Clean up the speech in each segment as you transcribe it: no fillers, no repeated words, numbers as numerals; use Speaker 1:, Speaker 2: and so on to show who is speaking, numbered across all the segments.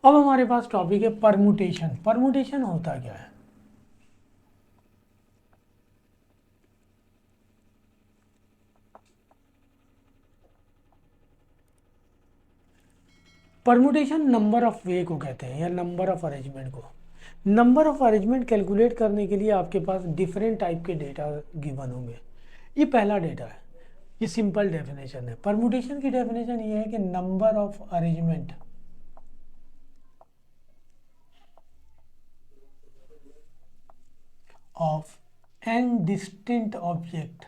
Speaker 1: अब हमारे पास टॉपिक है परमुटेशन। परमुटेशन होता क्या है? परमुटेशन नंबर ऑफ वे को कहते हैं या नंबर ऑफ अरेंजमेंट को। नंबर ऑफ अरेंजमेंट कैलकुलेट करने के लिए आपके पास डिफरेंट टाइप के डेटा गिवन होंगे। ये पहला डेटा है, ये सिंपल डेफिनेशन है। परमुटेशन की डेफिनेशन ये है कि number of arrangement of n distinct object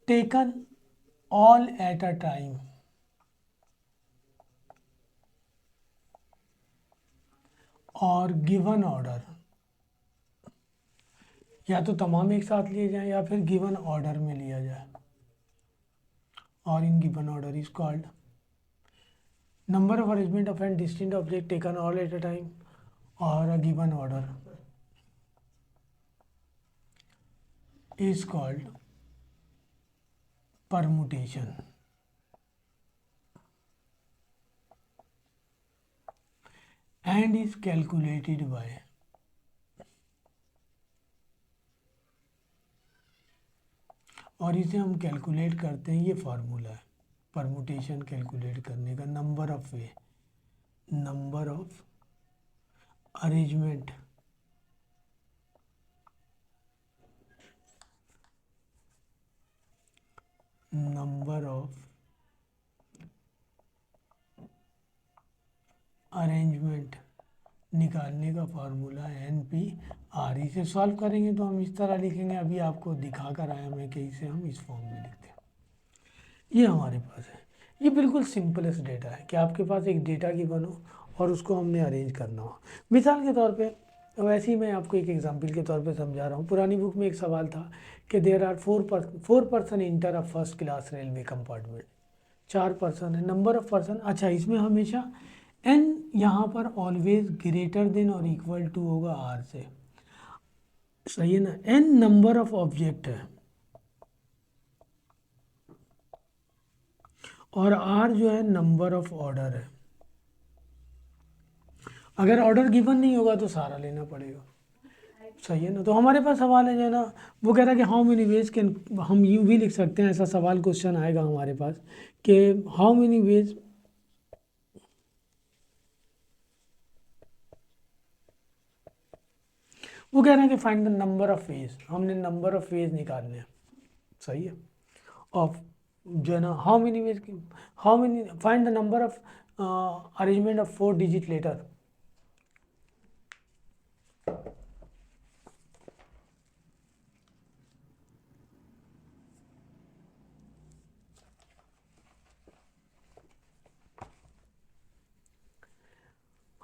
Speaker 1: taken all at a time और गिवन ऑर्डर, या तो तमाम एक साथ लिए जाएं या फिर गिवन ऑर्डर में लिया जाए, और in given order is called number of arrangement of n distinct object taken all at a time और a given order is called permutation and is calculated by और इसे हम कैलकुलेट करते हैं। ये फार्मूला है परमुटेशन कैलकुलेट करने का। Number of way, number of arrangement number of arrangement निकालने का फार्मूला NP/R। इसे सॉल्व करेंगे तो हम इस तरह लिखेंगे, अभी आपको दिखा कर आया मैं कि इसे हम इस फॉर्म में लिखते हैं। ये हमारे पास है। ये बिल्कुल सिंपलेस्ट डेटा है कि आपके पास एक डेटा की बनो और उसको हमने अरेंज करना हो। मिसाल के तौर पे, वैसे ही मैं आपको एक एग्जांपल के तौर पे समझा रहा हूँ। पुरानी बुक में एक सवाल था कि there are four person enter a first class railway compartment. 4 person है, नंबर ऑफ पर्सन। अच्छा, इसमें हमेशा n यहाँ पर ऑलवेज ग्रेटर देन और इक्वल टू होगा r से, सही है ना। n नंबर ऑफ ऑब्जेक्ट है और r जो है नंबर ऑफ ऑर्डर है। अगर ऑर्डर गिवन नहीं होगा तो सारा लेना पड़ेगा, सही है ना। तो हमारे पास सवाल है जो है ना, वो कह रहा है कि हाउ मेनी वेज कैन, हम यूँ भी लिख सकते हैं, ऐसा सवाल क्वेश्चन आएगा हमारे पास कि हाउ मेनी वेज, वो कह रहे हैं कि find the number of ways, हमने नंबर ऑफ वेज निकालने हैं, सही है। ऑफ जो है ना, how many ways, how many, find the number of arrangement of 4 digit letter.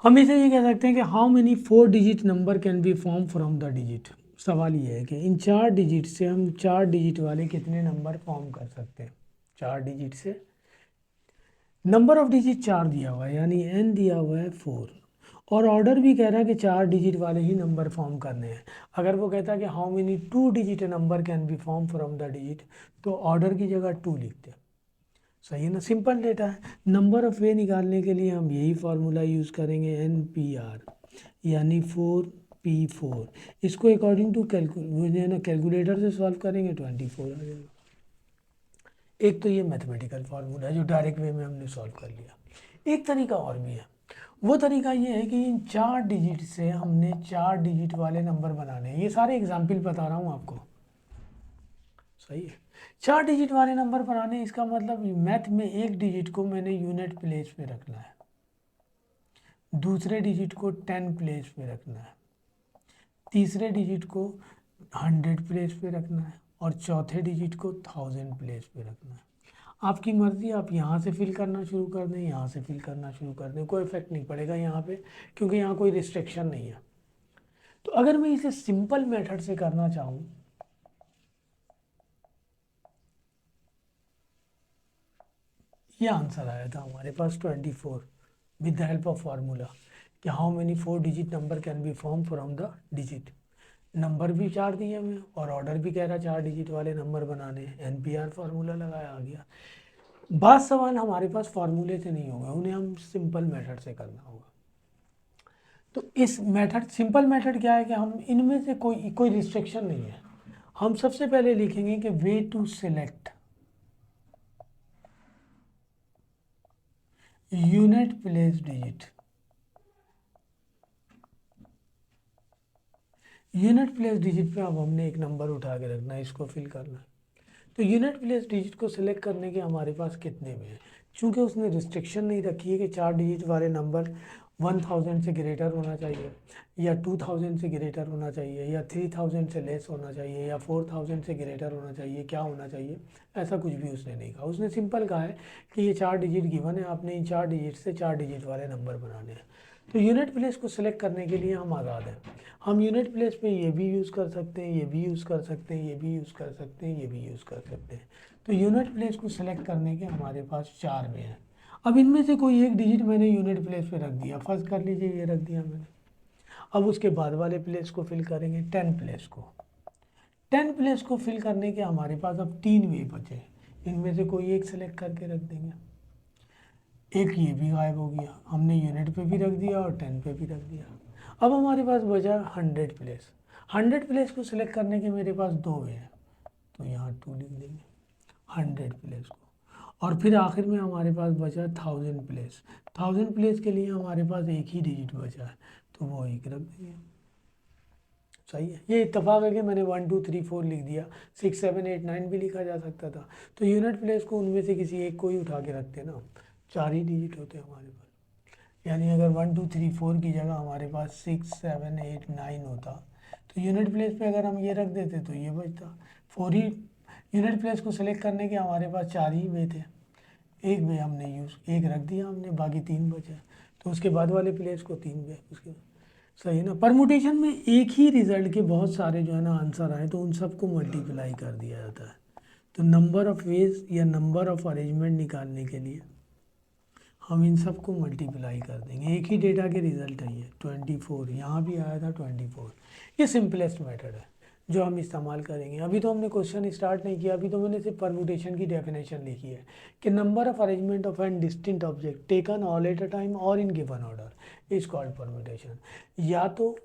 Speaker 1: हम इसे ये कह सकते हैं कि how many 4 digit number can be form from the digit. सवाल ये है कि इन 4 डिजिट से हम 4 डिजिट वाले कितने नंबर फॉर्म कर सकते हैं। 4 डिजिट से नंबर ऑफ डिजिट 4 दिया हुआ है, यानी n दिया हुआ है 4, और ऑर्डर भी कह रहा है कि 4 डिजिट वाले ही नंबर फॉर्म करने हैं। अगर वो कहता है कि how many 2 digit number can be form from the digit, तो ऑर्डर की जगह 2 लिखते हैं, सही है ना। सिंपल डेटा है। नंबर ऑफ वे निकालने के लिए हम यही फार्मूला यूज़ करेंगे, NP/R, यानी 4P4। इसको अकॉर्डिंग टू कैलकुलेटर से सॉल्व करेंगे 24 आ जाएगा। एक तो ये मैथमेटिकल फार्मूला है जो डायरेक्ट वे में हमने सॉल्व कर लिया। एक तरीका और भी है। वो तरीका ये है कि इन 4 डिजिट से हमने 4 डिजिट वाले नंबर बनाने हैं। ये सारे एग्जाम्पल बता रहा हूँ आपको, सही है। 4 डिजिट वाले नंबर बनाने हैं, इसका मतलब मैथ में एक डिजिट को मैंने यूनिट प्लेस पे रखना है, दूसरे डिजिट को 10 प्लेस पे रखना है, तीसरे डिजिट को 100 प्लेस पे रखना है, और चौथे डिजिट को 1000 प्लेस पे रखना है। आपकी मर्ज़ी, आप यहाँ से फिल करना शुरू कर दें, यहाँ से फिल करना शुरू कर दें, कोई इफेक्ट नहीं पड़ेगा यहाँ पे, क्योंकि यहाँ कोई रिस्ट्रिक्शन नहीं है। तो अगर मैं इसे सिंपल मेथड से करना चाहूँ, ये आंसर आया था हमारे पास 24 with the help of formula कि how many 4 digit number can be form from the digit. Number भी 4 दिए हमें और ऑर्डर भी कह रहा 4 डिजिट वाले नंबर बनाने हैं, NPR फार्मूला लगाया आ गया। बात सवाल हमारे पास फार्मूले से नहीं होगा, उन्हें हम सिंपल मेथड से करना होगा। तो इस मेथड, सिंपल मेथड क्या है कि हम इनमें से कोई रिस्ट्रिक्शन नहीं है। हम सबसे पहले लिखेंगे कि way to select unit place digit. Unit place digit पे अब हमने एक नंबर उठा के रखना है, इसको फिल करना है। तो यूनिट प्लेस डिजिट को सिलेक्ट करने के हमारे पास कितने में है, चूंकि उसने रिस्ट्रिक्शन नहीं रखी है कि 4 डिजिट वाले नंबर 1000 से ग्रेटर होना चाहिए या 2000 से ग्रेटर होना चाहिए या 3000 से लेस होना चाहिए या 4000 से ग्रेटर होना चाहिए, क्या होना चाहिए, ऐसा कुछ भी उसने नहीं कहा। उसने सिंपल कहा है कि ये 4 डिजिट गिवन है, आपने इन 4 डिजिट से 4 डिजिट वाले नंबर बनाने हैं। तो यूनिट प्लेस को सिलेक्ट करने के लिए हम आज़ाद हैं। हम यूनिट प्लेस पे ये भी यूज़ कर सकते हैं, ये भी यूज़ कर सकते हैं, ये भी यूज़ कर सकते हैं, ये भी यूज़ कर सकते हैं। तो यूनिट प्लेस को सिलेक्ट करने के हमारे पास 4 वे हैं। अब इनमें से कोई एक डिजिट मैंने यूनिट प्लेस पे रख दिया, फर्स्ट कर लीजिए, ये रख दिया मैंने। अब उसके बाद वाले प्लेस को फिल करेंगे 10 प्लेस को। 10 प्लेस को फिल करने के हमारे पास अब 3 वे बचे, इनमें से कोई एक सिलेक्ट करके रख देंगे। एक ये भी गायब हो गया, हमने यूनिट पे भी रख दिया और 10 पे भी रख दिया। अब हमारे पास बचा 100 प्लेस। 100 प्लेस को सिलेक्ट करने के मेरे पास 2 वे हैं, तो यहाँ 2 लिख देंगे 100 प्लेस को। और फिर आखिर में हमारे पास बचा 1000 प्लेस। 1000 प्लेस के लिए हमारे पास एक ही डिजिट बचा है, तो वो एक रख देंगे। सही है, ये इत्तेफाक है कि मैंने 1 2 3 4 लिख दिया, 6 7 8 9 भी लिखा जा सकता था। तो यूनिट प्लेस को उनमें से किसी एक को ही उठा के रखते ना, 4 ही डिजिट होते हैं हमारे पास। यानी अगर 1 2 3 4 की जगह हमारे पास 6 7 8 9 होता, तो यूनिट प्लेस पे अगर हम ये रख देते तो ये बचता 4 ही। यूनिट प्लेस को सिलेक्ट करने के हमारे पास 4 ही वे थे, एक वे हमने एक रख दिया हमने, बाकी 3 बचे। तो उसके बाद वाले प्लेस को 3 वे उसके। सही है ना। परमुटेशन में एक ही रिजल्ट के बहुत सारे जो है ना आंसर आए, तो उन सबको मल्टीप्लाई कर दिया जाता है। तो नंबर ऑफ वेज या नंबर ऑफ अरेंजमेंट निकालने के लिए हम इन सबको मल्टीप्लाई कर देंगे। एक ही डेटा के रिजल्ट है ये 24, यहाँ भी आया था 24। ये सिंपलेस्ट मेथड है जो हम इस्तेमाल करेंगे। अभी तो हमने क्वेश्चन स्टार्ट नहीं किया, अभी तो मैंने सिर्फ परमुटेशन की डेफिनेशन लिखी है कि number of arrangement of n distinct object taken all at a time और in given order is called permutation. या तो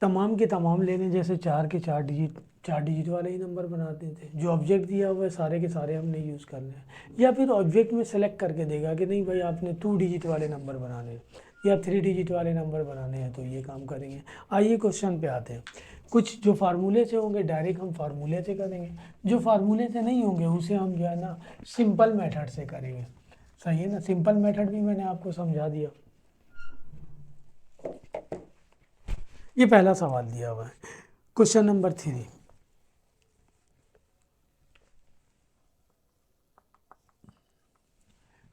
Speaker 1: तमाम के तमाम लेने, जैसे 4 के 4 डिजिट वाले ही नंबर बनाते थे, जो ऑब्जेक्ट दिया हुआ है सारे के सारे हमने यूज़ करने हैं। या फिर ऑब्जेक्ट में सेलेक्ट करके देगा कि नहीं भाई आपने 2 डिजिट वाले नंबर बनाने हैं या 3 डिजिट वाले नंबर बनाने हैं, तो ये काम करेंगे। आइए क्वेश्चन पे आते हैं। कुछ जो फार्मूले से होंगे डायरेक्ट हम फार्मूले से करेंगे, जो फार्मूले से नहीं होंगे उसे हम जो है ना सिंपल मेथड से करेंगे। सही है ना, सिंपल मेथड भी मैंने आपको समझा दिया। ये पहला सवाल दिया हुआ है, क्वेश्चन नंबर 3।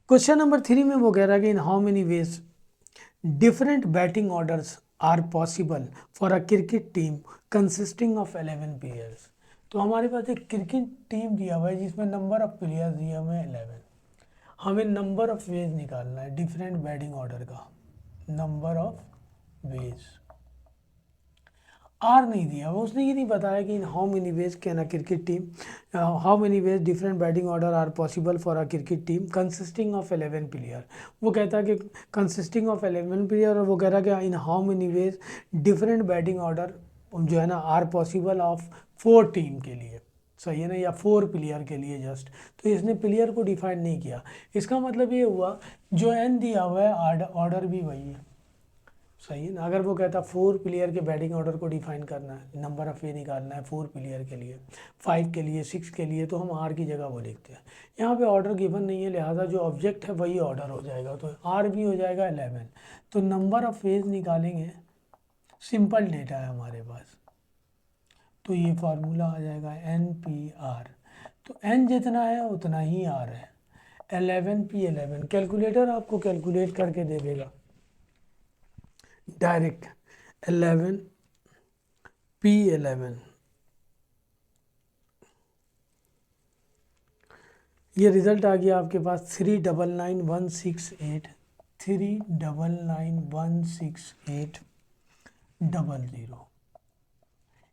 Speaker 1: क्वेश्चन नंबर 3 में वो कह रहा है कि in how many ways different batting orders are possible for a cricket team consisting of 11 players. तो हमारे पास एक क्रिकेट टीम दिया हुआ है जिसमें नंबर ऑफ प्लेयर्स दिया हुआ है 11। हमें नंबर ऑफ वेज निकालना है डिफरेंट बैटिंग ऑर्डर का, नंबर ऑफ वेज। आर नहीं दिया हुआ, उसने ये नहीं बताया कि in how many ways can a cricket team, how many ways different batting order are possible for a cricket team consisting of 11 player. वो कहता है कि कंसिस्टिंग ऑफ 11 प्लेयर, और वो कह रहा है कि in how many ways different batting order जो है ना आर पॉसिबल ऑफ 4 टीम के लिए। सही है ना, या 4 प्लेयर के लिए जस्ट। तो इसने प्लेयर को डिफाइन नहीं किया। इसका मतलब ये हुआ जो एन दिया हुआ है ऑर्डर भी वही है। सही है ना। अगर वो कहता 4 प्लेयर के बैटिंग ऑर्डर को डिफाइन करना है, नंबर ऑफ वे निकालना है 4 प्लेयर के लिए, 5 के लिए, 6 के लिए, तो हम आर की जगह वो लिखते हैं। यहाँ पे ऑर्डर गिवन नहीं है, लिहाजा जो ऑब्जेक्ट है वही ऑर्डर हो जाएगा, तो आर भी हो जाएगा 11। तो नंबर ऑफ वेज निकालेंगे, सिंपल डेटा है हमारे पास, तो ये फार्मूला आ जाएगा NPR। तो n जितना है उतना ही R है, 11P11। कैलकुलेटर आपको कैलकुलेट करके दे देगा डायरेक्ट 11P11। ये रिज़ल्ट आ गया आपके पास 399,168 399,168 00।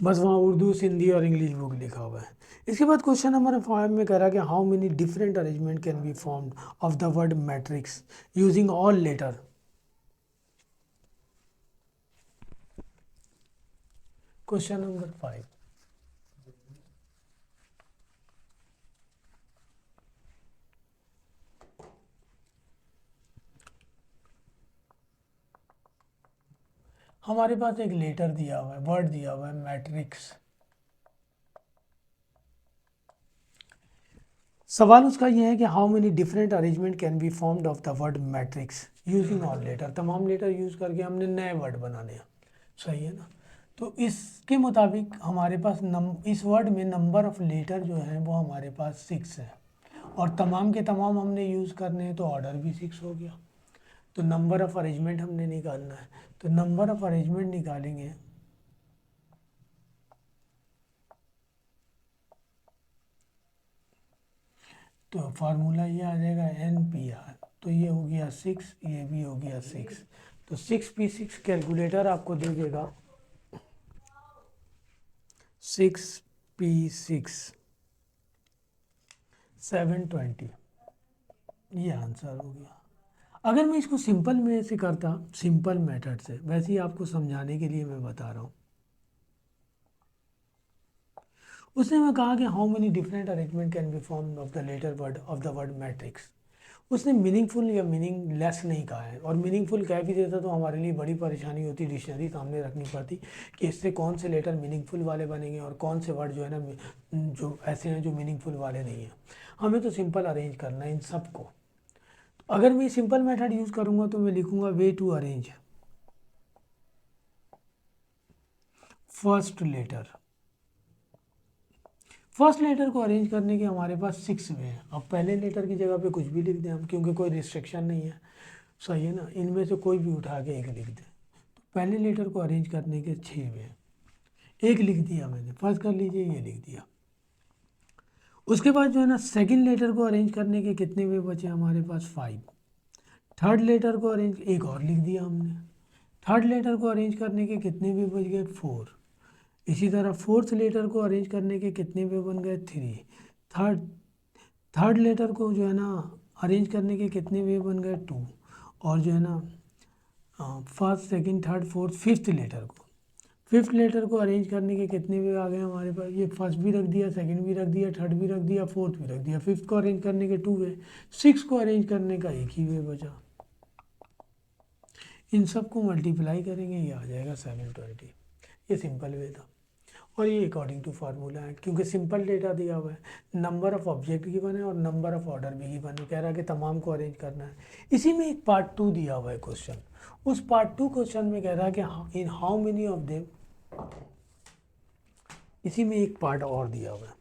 Speaker 1: बस वहाँ उर्दू, सिंधी और इंग्लिश बुक लिखा हुआ है। इसके बाद क्वेश्चन नंबर 5 में कह रहा है कि how many different arrangement can be formed of the word matrix using all letter. Question number 5, हमारे पास एक लेटर दिया हुआ है, वर्ड दिया हुआ है मैट्रिक्स। सवाल उसका ये है कि how many different arrangement can be formed of the word matrix using all letter. तमाम लेटर यूज करके हमने नए वर्ड बनाने हैं, सही है ना। तो इसके मुताबिक हमारे पास इस वर्ड में नंबर ऑफ लेटर जो है वो हमारे पास 6 है, और तमाम के तमाम हमने यूज़ करने हैं, तो ऑर्डर भी 6 हो गया। तो नंबर ऑफ अरेंजमेंट हमने निकालना है, तो नंबर ऑफ अरेंजमेंट निकालेंगे तो फार्मूला ये आ जाएगा NPR। तो ये हो गया 6, ये भी हो गया 6। तो 6P6 कैलकुलेटर आपको दे देगा 6P6 720, ये आंसर हो गया। अगर मैं इसको सिंपल में से करता, सिंपल मेथड से, वैसे ही आपको समझाने के लिए मैं बता रहा हूँ। उसने मैं कहा कि how many different arrangement can be form of the letter word of the word matrix. उसने मीनिंगफुल या मीनिंग लेस नहीं कहा है, और मीनिंगफुल कह भी देता तो हमारे लिए बड़ी परेशानी होती, डिक्शनरी सामने रखनी पड़ती कि इससे कौन से लेटर मीनिंगफुल वाले बनेंगे और कौन से वर्ड जो है ना जो ऐसे हैं जो मीनिंगफुल वाले नहीं हैं। हमें तो सिंपल अरेंज करना है इन सबको। अगर मैं सिंपल मेथड यूज़ करूँगा तो मैं लिखूँगा way to arrange first letter. First letter को अरेंज करने के हमारे पास 6 वे हैं। अब पहले लेटर की जगह पे कुछ भी लिख दें हम, क्योंकि कोई रिस्ट्रिक्शन नहीं है, सही है ना। इनमें से कोई भी उठा के एक लिख दें। तो पहले लेटर को अरेंज करने के 6 वे हैं। एक लिख दिया मैंने, फर्स्ट कर लीजिए, ये लिख दिया। उसके बाद जो है ना सेकंड लेटर को अरेंज करने के कितने वे बचे हमारे पास? 5। थर्ड लेटर को अरेंज, एक और लिख दिया हमने। थर्ड लेटर को अरेंज करने के कितने वे बच गए? 4। इसी तरह फोर्थ लेटर को अरेंज करने के कितने वे बन गए? 3। थर्ड थर्ड लेटर को जो है ना अरेंज करने के कितने वे बन गए? 2। और जो है ना first, second, third, fourth, fifth letter को, फिफ्थ लेटर को अरेंज करने के कितने वे आ गए हमारे पास? ये फर्स्ट भी रख दिया, सेकंड भी रख दिया, थर्ड भी रख दिया, फोर्थ भी रख दिया। फिफ्थ को अरेंज करने के 2 वे, सिक्स को अरेंज करने का एक ही वे बचा। इन सबको मल्टीप्लाई करेंगे, ये आ जाएगा 720। ये सिंपल वे था, और ये अकॉर्डिंग टू फार्मूला है, क्योंकि सिंपल डेटा दिया हुआ है, नंबर ऑफ ऑब्जेक्ट गिवन है और नंबर ऑफ ऑर्डर भी गिवन है। कह रहा है कि तमाम को अरेंज करना है। इसी में एक पार्ट 2 दिया हुआ है क्वेश्चन। उस पार्ट 2 क्वेश्चन में कह रहा है कि in how many of them, इसी में एक पार्ट और दिया हुआ है,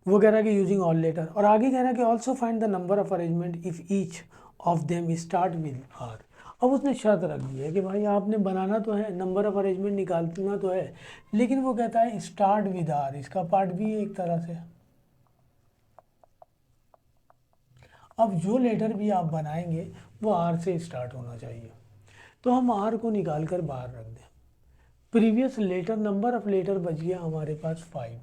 Speaker 1: वो कह रहा है कि यूजिंग ऑल लेटर, और आगे कह रहा है कि also find the number of arrangement if each of them start with R. अब उसने शर्त रख दी है कि भाई आपने बनाना तो है, नंबर ऑफ अरेंजमेंट निकालना तो है, लेकिन वो कहता है स्टार्ट विद आर। इसका पार्ट भी है एक तरह से। अब जो लेटर भी आप बनाएंगे वो आर से स्टार्ट होना चाहिए, तो हम आर को निकाल कर बाहर रख दें। Previous letter, number of letter बच गया हमारे पास 5।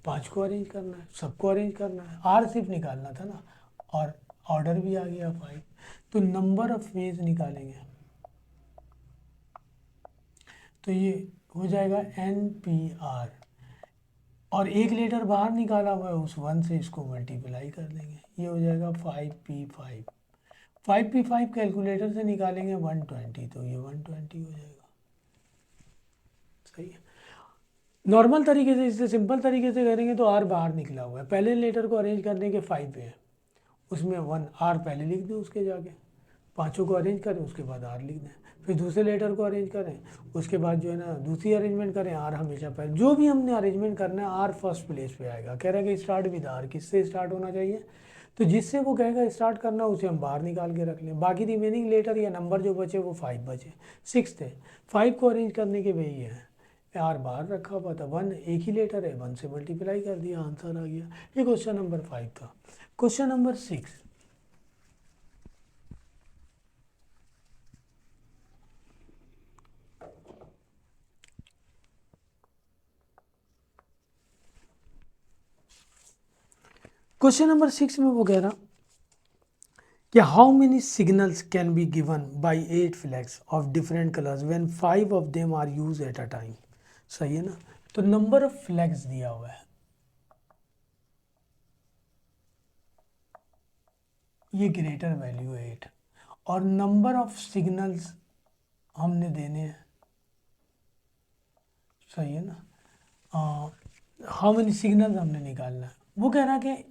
Speaker 1: 5 को अरेंज करना है, सबको अरेंज करना है, आर सिर्फ निकालना था ना, और ऑर्डर भी आ गया 5। तो नंबर ऑफ वेज निकालेंगे, तो ये हो जाएगा NPR, और एक लेटर बाहर निकाला हुआ है, उस 1 से इसको मल्टीप्लाई कर देंगे, ये हो जाएगा 5P5। 5P5 कैलकुलेटर से निकालेंगे 120, तो ये 120 हो जाएगा, सही है। नॉर्मल तरीके से, इससे सिंपल तरीके से करेंगे तो आर बाहर निकला हुआ है। पहले लेटर को अरेंज करने के 5 पे है, उसमें 1 आर पहले लिख दें, उसके जाके पाँचों को अरेंज करें, उसके बाद आर लिख दें। फिर दूसरे लेटर को अरेंज करें, उसके बाद जो है ना दूसरी अरेंजमेंट करें, आर हमेशा पहले। जो भी हमने अरेंजमेंट करना है आर फर्स्ट प्लेस पे आएगा। कह रहा है कि स्टार्ट विद आर, किससे स्टार्ट होना चाहिए? तो जिससे वो कहेगा स्टार्ट करना, उसे हम बाहर निकाल के रख लें। बाकी रिमेनिंग लेटर या नंबर जो बचे वो 5 बचे, 6 थे। 5 को अरेंज करने के वही है, आर बाहर रखा हुआ था, 1 एक ही लेटर है, 1 से मल्टीप्लाई कर दिया, आंसर आ गया। ये क्वेश्चन नंबर 5 था। क्वेश्चन नंबर 6, क्वेश्चन नंबर 6 में वो कह रहा कि how many signals can be given by 8 flags of different colours when 5 of them are use at a time. सही है ना। तो नंबर ऑफ फ्लैग्स दिया हुआ है, ये ग्रेटर वैल्यू 8 और नंबर ऑफ सिग्नल्स हमने देने हैं। सही है ना। हाउ मेनी सिग्नल्स हमने निकालना है। वो कह रहा है कि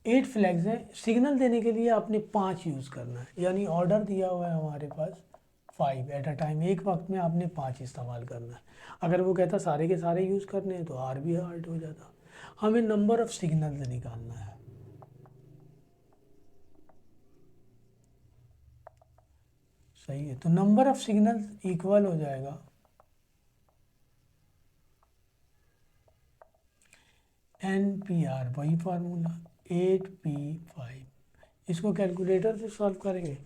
Speaker 1: 8 फ्लैग्स हैं, सिग्नल देने के लिए आपने 5 यूज़ करना है, यानी ऑर्डर दिया हुआ है हमारे पास 5 एट अ टाइम, एक वक्त में आपने 5 इस्तेमाल करना है। अगर वो कहता सारे के सारे यूज़ करने हैं तो आर भी हार्ड हो जाता। हमें नंबर ऑफ सिग्नल्स निकालना है। सही है। तो नंबर ऑफ सिग्नल्स इक्वल हो जाएगा NPR, वही फार्मूला 8P5। इसको कैलकुलेटर से सॉल्व करेंगे।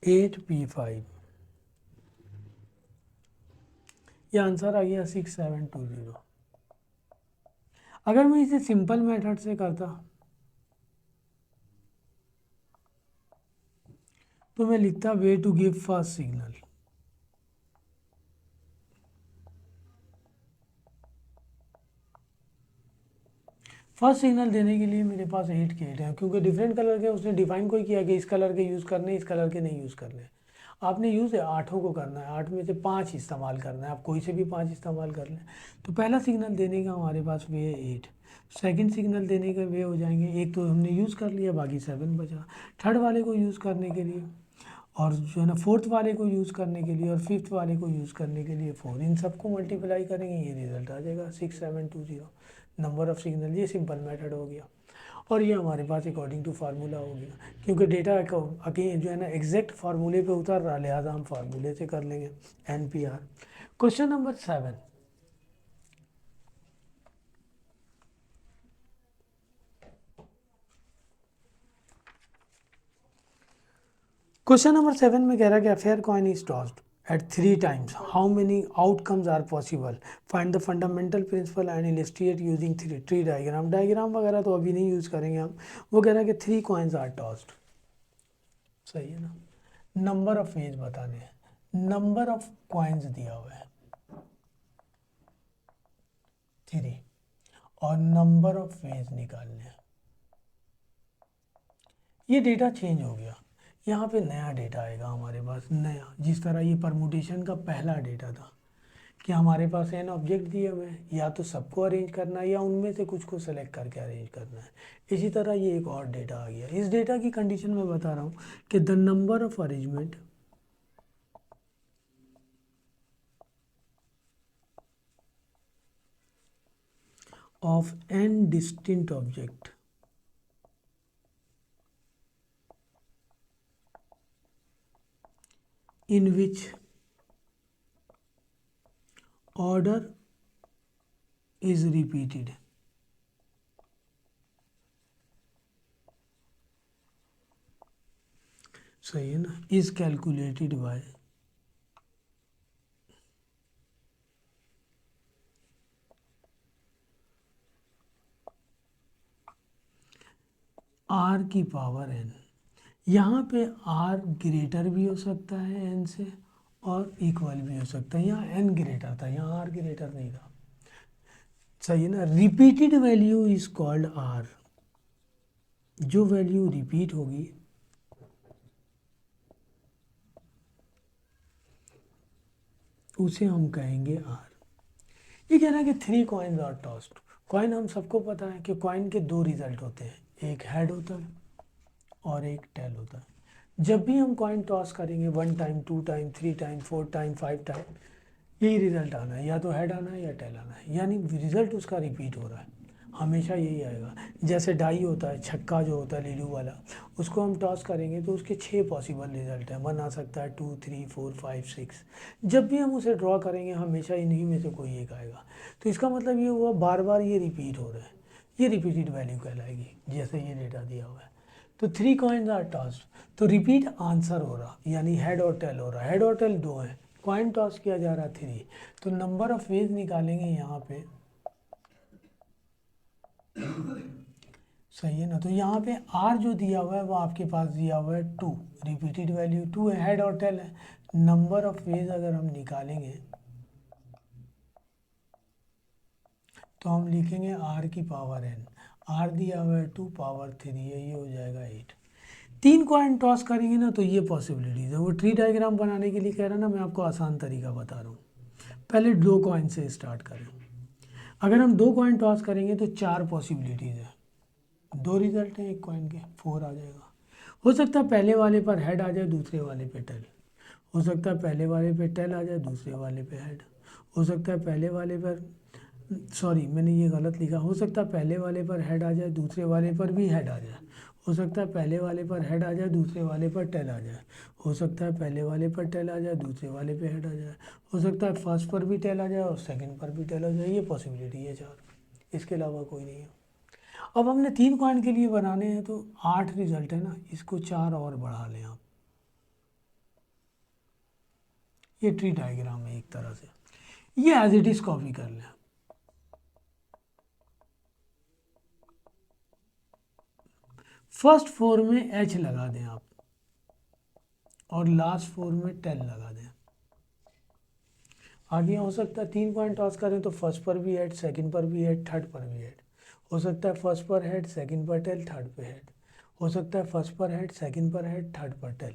Speaker 1: 8P5, ये आंसर आ गया 6720। अगर मैं इसे सिंपल मेथड से करता तो मैं लिखता way to give first signal. First signal देने के लिए मेरे पास 8 के 8 है, क्योंकि डिफरेंट कलर के उसने डिफाइन कोई किया कि इस कलर के यूज़ करने, इस कलर के नहीं यूज़ करने। आपने यूज़ है 8 को करना है, 8 में से 5 इस्तेमाल करना है, आप कोई से भी 5 इस्तेमाल कर लें। तो पहला सिग्नल देने का हमारे पास वे है 8, सेकंड सिग्नल देने का वे हो जाएंगे, एक तो हमने यूज़ कर लिया, बाकी 7 बचा। थर्ड वाले को यूज़ करने के लिए, और जो है ना फोर्थ वाले को यूज़ करने के लिए, और फिफ्थ वाले को यूज़ करने के लिए 4, इन सबको मल्टीप्लाई करेंगे, ये रिजल्ट आ जाएगा 6720। नंबर ऑफ सिग्नल, ये सिंपल मेथड हो गया। और ये हमारे पास अकॉर्डिंग टू फार्मूला हो गया, क्योंकि डेटा अगेन जो है ना एग्जैक्ट फार्मूले पे उतर रहा, लिहाजा हम फार्मूले से कर लेंगे NPR। Question number 7, question number 7 में कह रहा है कि a fair coin is tossed at 3 times, how many outcomes are possible, find the fundamental principle and illustrate using tree diagram। Diagram वगैरह तो अभी नहीं यूज़ करेंगे हम। वो कह रहा है कि 3 कॉइन्स आर टॉस्ड। सही है ना। नंबर ऑफ वेज बताने हैं, नंबर ऑफ कॉइन्स दिया हुआ है 3 और नंबर ऑफ वेज निकालने हैं। ये डेटा चेंज हो गया, यहाँ पे नया डेटा आएगा हमारे पास, नया। जिस तरह ये परमुटेशन का पहला डेटा था कि हमारे पास n ऑब्जेक्ट दिए हुए हैं, या तो सबको अरेंज करना है या उनमें से कुछ को सेलेक्ट करके अरेंज करना है। इसी तरह ये एक और डेटा आ गया। इस डेटा की कंडीशन में बता रहा हूँ कि the number of arrangement of n distinct object in which order is repeated सही है ना, is calculated by r की पावर n। यहाँ पे r ग्रेटर भी हो सकता है n से और इक्वल भी हो सकता है। यहाँ n ग्रेटर था, यहाँ r ग्रेटर नहीं था। सही है ना। Repeated value is called r, जो वैल्यू रिपीट होगी उसे हम कहेंगे r। ये कह रहा है कि 3 कॉइन्स आर टॉस्ड। कॉइन हम सबको पता है कि कॉइन के 2 रिजल्ट होते हैं, एक हेड होता है और एक टेल होता है। जब भी हम कॉइन टॉस करेंगे 1 time, 2 time, 3 time, 4 time, 5 time, यही रिजल्ट आना है, या तो हेड आना है या टेल आना है, यानी रिजल्ट उसका रिपीट हो रहा है, हमेशा यही आएगा। जैसे डाई होता है, छक्का जो होता है लीडू वाला, उसको हम टॉस करेंगे तो उसके 6 पॉसिबल रिजल्ट हैं। 1 आ सकता है, 2, 3, 4, 5, 6। जब भी हम उसे ड्रॉ करेंगे हमेशा इन्हीं में से कोई एक आएगा। तो इसका मतलब ये हुआ बार बार ये रिपीट हो रहा है, ये रिपीटेड वैल्यू कहलाएगी, जैसे ये डेटा दिया हुआ है। तो 3 कॉइन्स आर टॉस्ड, तो रिपीट आंसर हो रहा, यानी हेड और टेल हो रहा। हेड और टेल 2 हैं, कॉइन टॉस किया जा रहा 3। तो नंबर ऑफ वेज निकालेंगे यहाँ पे सही है ना। तो यहाँ पे आर जो दिया हुआ है वो आपके पास दिया हुआ है 2, रिपीटेड वैल्यू 2 है, हेड और टेल है। नंबर ऑफ वेज अगर हम निकालेंगे तो हम लिखेंगे आर की पावर एन, आर दिया हुआ है 2 पावर 3 है, ये हो जाएगा 8। 3 कॉइन टॉस करेंगे ना तो ये पॉसिबिलिटीज़ है। वो ट्री डायग्राम बनाने के लिए कह रहा है ना, मैं आपको आसान तरीका बता रहा हूँ। पहले 2 कॉइन से स्टार्ट करें। अगर हम 2 कॉइन टॉस करेंगे तो 4 पॉसिबिलिटीज़ है, 2 रिजल्ट हैं एक कॉइन के, 4 आ जाएगा। हो सकता है पहले वाले पर हेड आ जाए, दूसरे वाले पे टेल। हो सकता है पहले वाले पे टेल आ जाए, दूसरे वाले पे हेड। हो सकता है पहले वाले पर, सॉरी मैंने ये गलत लिखा, हो सकता है पहले वाले पर हेड आ जाए, दूसरे वाले पर भी हेड आ जाए। हो सकता है पहले वाले पर हेड आ जाए, दूसरे वाले पर टेल आ जाए। हो सकता है पहले वाले पर टेल आ जाए, दूसरे वाले पे हेड आ जाए। हो सकता है फर्स्ट पर भी टेल आ जाए और सेकंड पर भी टेल आ जाए। ये पॉसिबिलिटी है 4, इसके अलावा कोई नहीं है। अब हमने 3 कॉइन के लिए बनाने हैं तो 8 रिजल्ट है ना, इसको 4 और बढ़ा लें आप। ये ट्री डायग्राम है एक तरह से, ये एज इट इज कॉपी कर लें। फर्स्ट 4 में एच लगा दें आप और लास्ट 4 में टेल लगा दें। आगे हो सकता है 3 पॉइंट टॉस करें तो फर्स्ट पर भी हेड, सेकंड पर भी हेड, थर्ड पर भी हेड। हो सकता है फर्स्ट पर हेड, सेकंड पर टेल, थर्ड पे हेड। हो सकता है फर्स्ट पर हेड, सेकंड पर हेड, थर्ड पर टेल।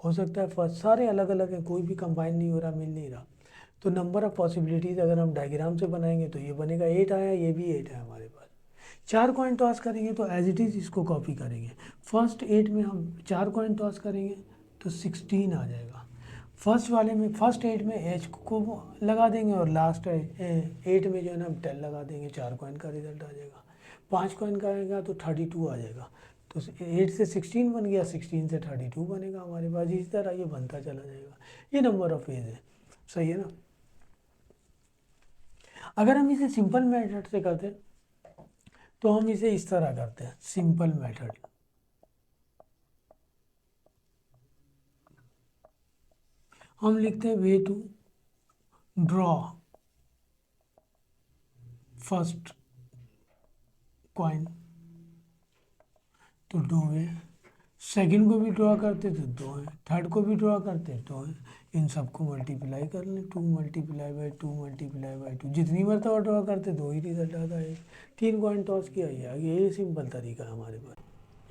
Speaker 1: हो सकता है फर्स्ट, सारे अलग अलग हैं, कोई भी कंबाइन नहीं हो रहा, मिल नहीं रहा। तो नंबर ऑफ पॉसिबिलिटीज़ अगर हम डायग्राम से बनाएंगे तो ये बनेगा 8 आया, ये भी 8 है हमारे पास। 4 कॉइन टॉस करेंगे तो एज इट इज़ इसको कॉपी करेंगे। फर्स्ट 8 में हम 4 कॉइन टॉस करेंगे तो 16 आ जाएगा। फर्स्ट वाले में, फर्स्ट 8 में एच को लगा देंगे और लास्ट 8 में जो है ना हम टेल लगा देंगे, 4 कॉइन का रिजल्ट आ जाएगा। 5 कॉइन का आएगा तो 32 आ जाएगा। तो 8 से 16 बन गया, 16 से 32 बनेगा हमारे पास। इसी तरह ये बनता चला जाएगा। ये नंबर ऑफ वेज है, सही है ना। अगर हम इसे सिंपल मेथड से करते हैं तो हम इसे इस तरह करते हैं, सिंपल मेथड। हम लिखते हैं way to draw first coin, तो 2 है। सेकंड को भी ड्रॉ करते तो 2 है, थर्ड को भी ड्रॉ करते 2 है। इन सबको मल्टीप्लाई कर लें, 2 मल्टीप्लाई बाई 2 मल्टीप्लाई बाई 2, जितनी मरतबा ड्रॉ करते 2 ही रिजल्ट आता है। 3 कॉइन टॉस किया, ये सिंपल तरीका है हमारे पास।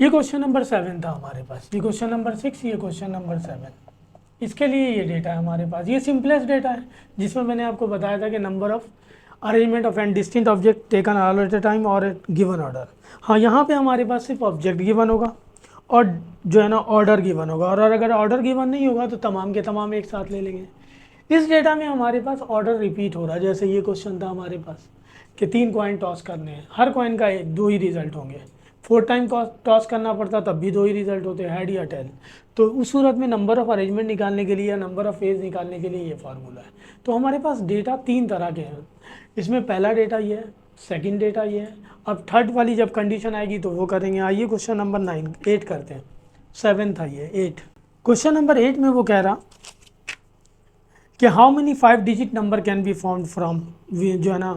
Speaker 1: ये क्वेश्चन नंबर 7 था हमारे पास, ये क्वेश्चन नंबर 6, ये क्वेश्चन नंबर 7। इसके लिए ये डेटा है हमारे पास, ये सिंपलेस्ट डेटा है जिसमें मैंने आपको बताया था कि number of arrangement of and distinct object taken all at a time और एट गिवन ऑर्डर। हाँ, यहाँ पे हमारे पास सिर्फ ऑब्जेक्ट गिवन होगा और जो है ना ऑर्डर गिवन होगा, और अगर ऑर्डर गिवन नहीं होगा तो तमाम के तमाम एक साथ ले लेंगे। इस डेटा में हमारे पास ऑर्डर रिपीट हो रहा है। जैसे ये क्वेश्चन था हमारे पास कि 3 कॉइन टॉस करने हैं, हर कॉइन का 2 ही रिजल्ट होंगे। 4 टाइम टॉस करना पड़ता तब भी 2 ही रिजल्ट होते, हेड या टेल। तो उस सूरत में नंबर ऑफ अरेंजमेंट निकालने के लिए या नंबर ऑफ फेज निकालने के लिए ये फार्मूला है। तो हमारे पास डेटा 3 तरह के हैं। इसमें पहला डेटा ये है, सेकंड डेटा ये है। अब थर्ड वाली जब कंडीशन आएगी तो वो करेंगे। आइए क्वेश्चन नंबर 8 करते हैं। 7 था ये, 8। क्वेश्चन नंबर 8 में वो कह रहा कि how many 5 digit number can be form from, जो है ना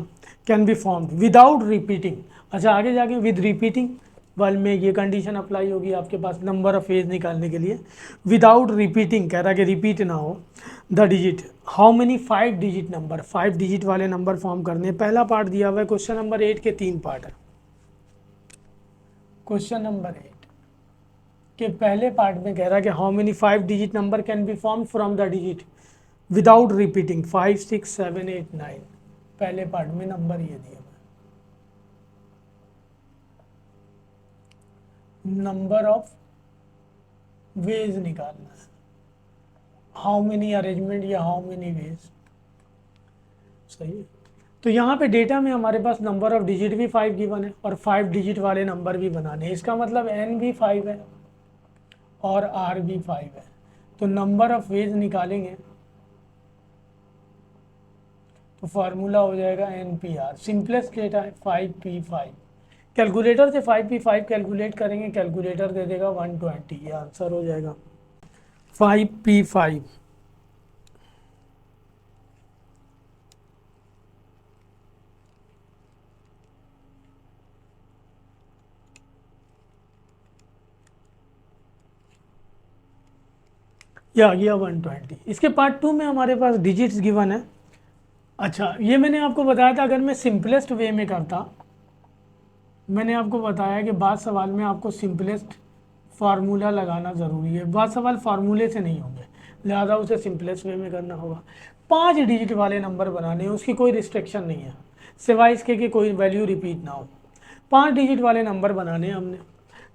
Speaker 1: can be form without repeating. अच्छा, आगे जाके विद रिपीटिंग वाल में ये कंडीशन अप्लाई होगी आपके पास नंबर ऑफ फेज निकालने के लिए। विदाउट रिपीटिंग कह रहा है कि रिपीट ना हो the digit. How many 5 digit number, 5 digit वाले नंबर फॉर्म करने। पहला पार्ट दिया हुआ है क्वेश्चन नंबर 8 के 3 पार्ट है। क्वेश्चन नंबर 8 के पहले पार्ट में कह रहा है कि how many 5 digit number can be form from the digit without repeating 5 6 7 8 9। पहले पार्ट में नंबर ये दिया हुआ है। नंबर ऑफ वेज निकालना है, हाउ मेनी अरेंजमेंट या हाउ मेनी वेज, सही है। तो यहाँ पे डेटा में हमारे पास नंबर ऑफ डिजिट भी 5 गिवन है और 5 डिजिट वाले नंबर भी बनाने हैं। इसका मतलब n भी 5 है और r भी 5 है। तो नंबर ऑफ वेज निकालेंगे तो फार्मूला हो जाएगा NPR। सिंपलेस्ट डेटा है 5P5। कैलकुलेटर से 5P5 कैलकुलेट करेंगे, कैलकुलेटर दे देगा 120, ये आंसर हो जाएगा 5P5। ये आ गया 120। इसके पार्ट 2 में हमारे पास डिजिट्स गिवन है। अच्छा, ये मैंने आपको बताया था अगर मैं सिंपलेस्ट वे में करता, मैंने आपको बताया कि बाद सवाल में आपको सिंपलेस्ट फार्मूला लगाना ज़रूरी है, बाद सवाल फार्मूले से नहीं होंगे, लिहाजा उसे सिंपलेस्ट वे में करना होगा। 5 डिजिट वाले नंबर बनाने हैं, उसकी कोई रिस्ट्रिक्शन नहीं है सिवाय इसके कि कोई वैल्यू रिपीट ना हो। 5 डिजिट वाले नंबर बनाने हैं हमने,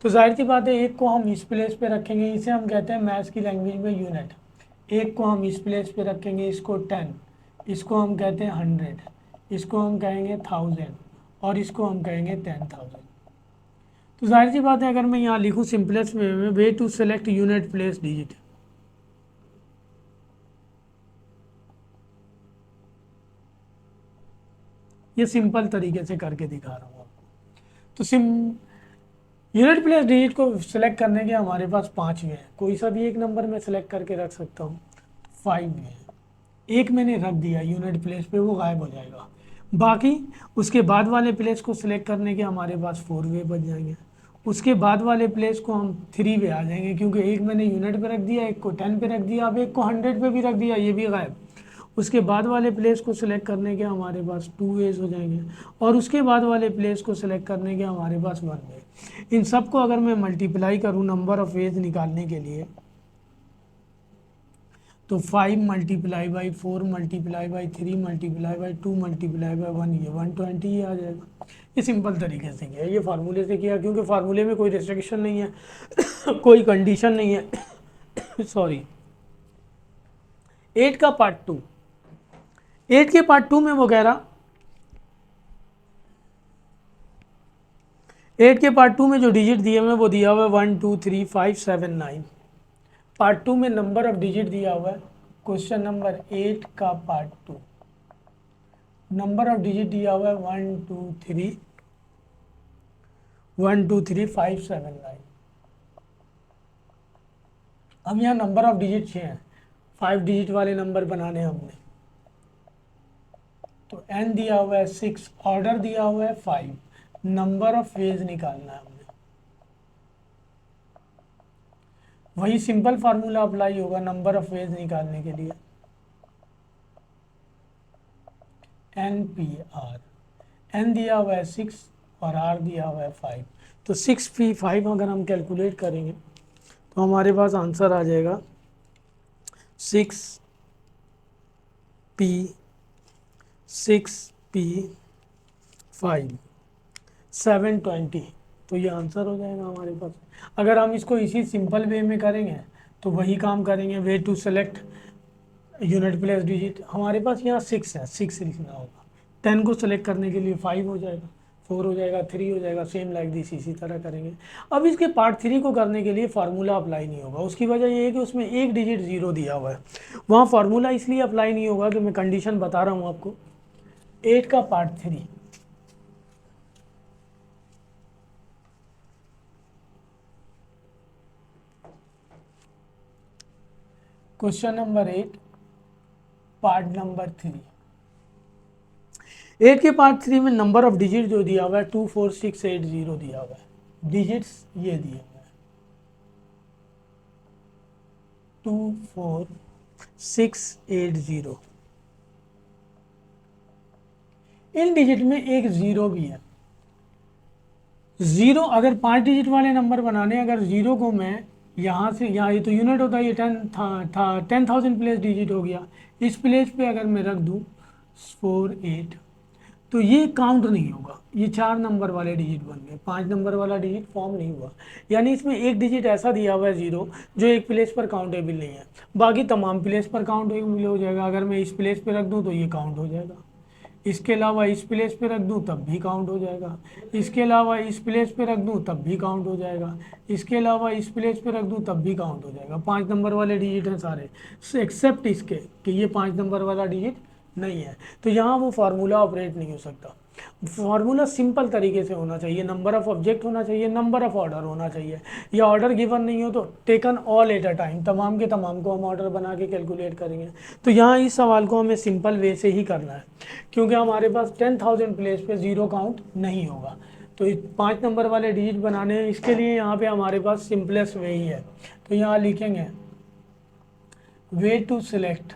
Speaker 1: तो जाहिर सी बात है एक को हम इस प्लेस पे रखेंगे, इसे हम कहते हैं मैथ्स की लैंग्वेज में यूनिट। एक को हम इस प्लेस पे रखेंगे, इसको 10, इसको हम कहते हैं 100, इसको हम कहेंगे 1000 और इसको हम कहेंगे 10,000। तो जाहिर सी बात है अगर मैं यहाँ लिखूँ सिंपलेस्ट वे में, way to select unit place digit, ये सिंपल तरीके से करके दिखा रहा हूँ आपको। तो यूनिट प्लेस डिजिट को सिलेक्ट करने के हमारे पास 5 वे हैं, कोई सा भी एक नंबर में सेलेक्ट करके रख सकता हूँ। 5 वे हैं, एक मैंने रख दिया यूनिट प्लेस पे, वो गायब हो जाएगा। बाकी उसके बाद वाले प्लेस को सिलेक्ट करने के हमारे पास 4 वे बच जाएंगे। उसके बाद वाले प्लेस को हम 3 वे आ जाएंगे, क्योंकि एक मैंने यूनिट पे रख दिया, एक को 10 पे रख दिया, अब एक को 100 पे भी रख दिया, ये भी गायब। उसके बाद वाले प्लेस को सिलेक्ट करने के हमारे पास 2 वेज हो जाएंगे, और उसके बाद वाले प्लेस को सिलेक्ट करने के हमारे पास 1 वे। इन सब को अगर मैं मल्टीप्लाई करूँ नंबर ऑफ वेज निकालने के लिए, तो 5 multiply by 4 multiply by 3 multiply by 2 multiply by 1, ये 120 ही आ जाएगा। ये सिंपल तरीके से किया, ये फार्मूले से किया, क्योंकि फार्मूले में कोई रिस्ट्रिक्शन नहीं है कोई कंडीशन नहीं है सॉरी। 8 का पार्ट 2, 8 के पार्ट 2 में वो कह रहा, 8 के पार्ट 2 में जो डिजिट दिए हुए वो दिया हुआ है 1 2 3 5 7 9। पार्ट 2 में नंबर ऑफ डिजिट दिया हुआ है। क्वेश्चन नंबर 8 का पार्ट 2, नंबर ऑफ डिजिट दिया हुआ है 1 2 3 1 2 3 5 7 9। अब यहाँ नंबर ऑफ डिजिट 6 हैं, 5 डिजिट वाले नंबर बनाने हैं हमने। तो n दिया हुआ है 6, ऑर्डर दिया हुआ है 5, नंबर ऑफ वेज निकालना है हमने। वही सिंपल फार्मूला अप्लाई होगा नंबर ऑफ वेज निकालने के लिए, NPR। n दिया हुआ है 6 और r दिया हुआ है 5, तो 6p5 अगर हम कैलकुलेट करेंगे तो हमारे पास आंसर आ जाएगा 6p5 720। तो ये आंसर हो जाएगा हमारे पास। अगर हम इसको इसी सिंपल वे में करेंगे तो वही काम करेंगे, way to select unit place digit. हमारे पास यहाँ 6 है, 6 लिखना होगा। 10 को सेलेक्ट करने के लिए 5 हो जाएगा, 4 हो जाएगा, 3 हो जाएगा, सेम लाइक दिस, इसी तरह करेंगे। अब इसके पार्ट 3 को करने के लिए फार्मूला अप्लाई नहीं होगा। उसकी वजह ये है कि उसमें एक डिजिट 0 दिया हुआ है, वहाँ फार्मूला इसलिए अप्लाई नहीं होगा कि मैं कंडीशन बता रहा हूँ आपको। 8 का part 3, question number 8 part number 3। 8 के पार्ट 3 में नंबर ऑफ डिजिट जो दिया हुआ है 24680 दिया हुआ है, डिजिट्स ये दिए हुए हैं 24680। इन डिजिट में एक 0 भी है। 0 अगर 5 डिजिट वाले नंबर बनाने, अगर 0 को मैं यहाँ से यहाँ, ये तो यूनिट होता है, ये 10,000 प्लेस डिजिट हो गया, इस प्लेस पे अगर मैं रख दूँ 48, तो ये काउंट नहीं होगा। ये 4 नंबर वाले डिजिट बन गए, 5 नंबर वाला डिजिट फॉर्म नहीं हुआ। यानी इसमें एक डिजिट ऐसा दिया हुआ है 0 जो एक प्लेस पर काउंटेबल नहीं है, बाकी तमाम प्लेस पर काउंटेबल हो जाएगा। अगर मैं इस प्लेस पे रख दूँ तो ये काउंट हो जाएगा, इसके अलावा इस प्लेस पे रख दूँ तब भी काउंट हो जाएगा, इसके अलावा इस प्लेस पे रख दूँ तब भी काउंट हो जाएगा, इसके अलावा इस प्लेस पे रख दूँ तब भी काउंट हो जाएगा। 5 नंबर वाले डिजिट हैं सारे, एक्सेप्ट इसके कि ये 5 नंबर वाला डिजिट नहीं है, तो यहाँ वो फार्मूला ऑपरेट नहीं हो सकता। फार्मूला सिंपल तरीके से होना चाहिए, नंबर ऑफ ऑब्जेक्ट होना चाहिए, नंबर ऑफ ऑर्डर होना चाहिए, या ऑर्डर गिवन नहीं हो तो taken all at a time, तमाम के तमाम को हम ऑर्डर बना के कैलकुलेट करेंगे। तो यहाँ इस सवाल को हमें सिंपल वे से ही करना है, क्योंकि हमारे पास 10,000 प्लेस पे 0 काउंट नहीं होगा। तो 5 नंबर वाले डिजिट बनाने हैं, इसके लिए यहाँ पे हमारे पास सिंपलेस्ट वे ही है। तो यहाँ लिखेंगे way to select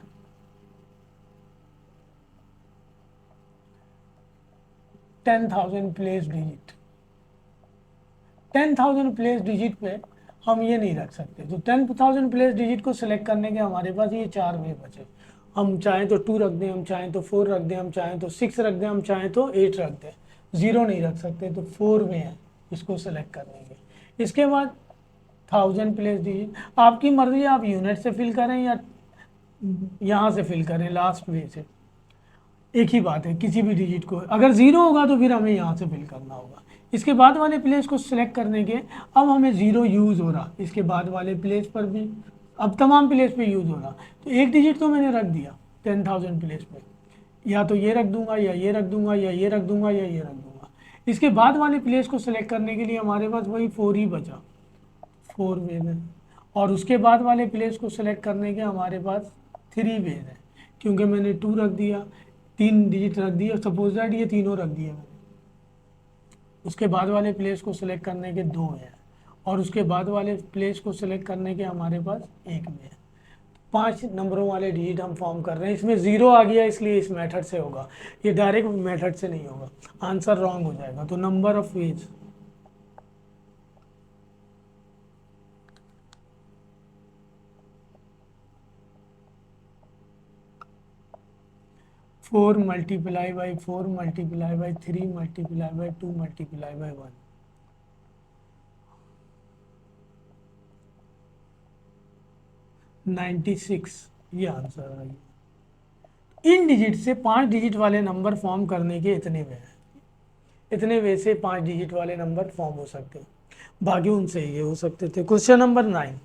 Speaker 1: 10,000 place digit, 10,000 place digit पे हम ये नहीं रख सकते। तो 10,000 प्लेस डिजिट को सिलेक्ट करने के हमारे पास ये 4 वे बचे। हम चाहें तो 2 रख दें, हम चाहें तो 4 रख दें, हम चाहें तो 6 रख दें, हम चाहें तो 8 रख दें, 0 नहीं रख सकते। तो 4 वे हैं इसको सिलेक्ट करने के। इसके बाद 1000 प्लेस डिजिट, आपकी मर्जी है, आप यूनिट से फिल करें या यहाँ से फिल करें, लास्ट वे से, एक ही बात है। किसी भी डिजिट को अगर 0 होगा तो फिर हमें यहाँ से फिल करना होगा। इसके बाद वाले प्लेस को सिलेक्ट करने के अब हमें 0 यूज़ हो रहा, इसके बाद वाले प्लेस पर भी अब तमाम प्लेस पे यूज़ हो रहा। तो एक डिजिट तो मैंने रख दिया 10,000 प्लेस पे, या तो ये रख दूंगा या ये रख दूंगा या ये रख दूंगा या ये रख दूंगा। इसके बाद वाले प्लेस को सिलेक्ट करने के लिए हमारे पास वही 4 ही बचा, 4 वे में। और उसके बाद वाले प्लेस को सिलेक्ट करने के हमारे पास 3 वे है, क्योंकि मैंने 2 रख दिया, 3 डिजिट रख दिया, सपोज दैट ये तीनों रख दिए मैंने। उसके बाद वाले प्लेस को सिलेक्ट करने के 2 हैं, और उसके बाद वाले प्लेस को सिलेक्ट करने के हमारे पास 1 में है। 5 नंबरों वाले डिजिट हम फॉर्म कर रहे हैं। इसमें 0 आ गया इसलिए इस मेथड से होगा, ये डायरेक्ट मेथड से नहीं होगा, आंसर रॉन्ग हो जाएगा। तो number of veg 4 multiply by 4 multiply by 3 multiply by 2 multiply by 1, 96 ये आंसर है। इन डिजिट से 5 डिजिट वाले नंबर फॉर्म करने के इतने वे हैं, इतने वे से 5 डिजिट वाले नंबर फॉर्म हो सकते हैं, बाकी उनसे ये हो सकते थे। Question number 9,